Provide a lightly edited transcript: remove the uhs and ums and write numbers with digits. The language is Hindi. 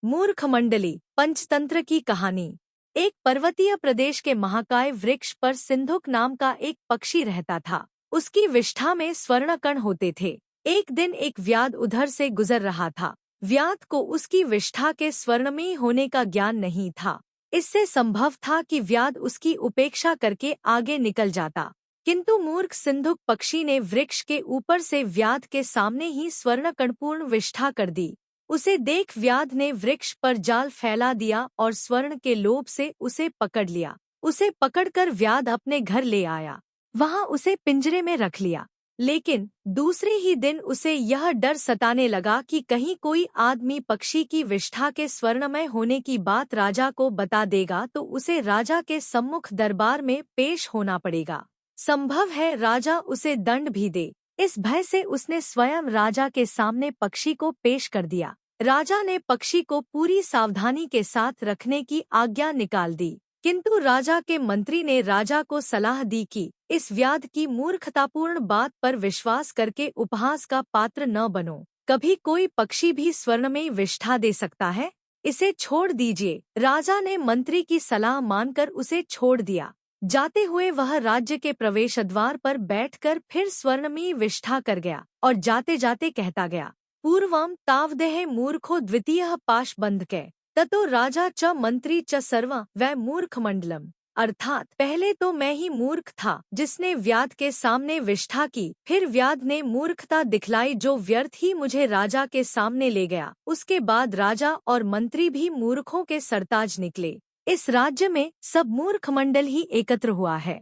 मूर्ख मंडली पंचतंत्र की कहानी। एक पर्वतीय प्रदेश के महाकाय वृक्ष पर सिंधुक नाम का एक पक्षी रहता था। उसकी विष्ठा में स्वर्ण कण होते थे। एक दिन एक व्याध उधर से गुजर रहा था। व्याध को उसकी विष्ठा के स्वर्णमयी होने का ज्ञान नहीं था। इससे संभव था कि व्याध उसकी उपेक्षा करके आगे निकल जाता, किंतु मूर्ख सिंधुक पक्षी ने वृक्ष के ऊपर से व्याध के सामने ही स्वर्ण कणपूर्ण विष्ठा कर दी। उसे देख व्याध ने वृक्ष पर जाल फैला दिया और स्वर्ण के लोभ से उसे पकड़ लिया। उसे पकड़कर व्याध अपने घर ले आया। वहां उसे पिंजरे में रख लिया। लेकिन दूसरे ही दिन उसे यह डर सताने लगा कि कहीं कोई आदमी पक्षी की विष्ठा के स्वर्णमय होने की बात राजा को बता देगा तो उसे राजा के सम्मुख दरबार में पेश होना पड़ेगा। संभव है राजा उसे दंड भी दे। इस भय से उसने स्वयं राजा के सामने पक्षी को पेश कर दिया। राजा ने पक्षी को पूरी सावधानी के साथ रखने की आज्ञा निकाल दी, किंतु राजा के मंत्री ने राजा को सलाह दी कि इस व्याध की मूर्खतापूर्ण बात पर विश्वास करके उपहास का पात्र न बनो। कभी कोई पक्षी भी स्वर्णमयी विष्ठा दे सकता है, इसे छोड़ दीजिए। राजा ने मंत्री की सलाह मानकर उसे छोड़ दिया। जाते हुए वह राज्य के प्रवेश द्वार पर बैठकर फिर स्वर्णमयी विष्ठा कर गया और जाते जाते कहता गया, पूर्वं तावदेह मूर्खो द्वितीयः पाशबंधकै ततो राजा च मंत्री च सर्व वै मूर्ख मंडलम। अर्थात पहले तो मैं ही मूर्ख था जिसने व्याध के सामने विष्ठा की, फिर व्याध ने मूर्खता दिखलाई जो व्यर्थ ही मुझे राजा के सामने ले गया। उसके बाद राजा और मंत्री भी मूर्खों के सरताज निकले। इस राज्य में सब मूर्ख मंडल ही एकत्र हुआ है।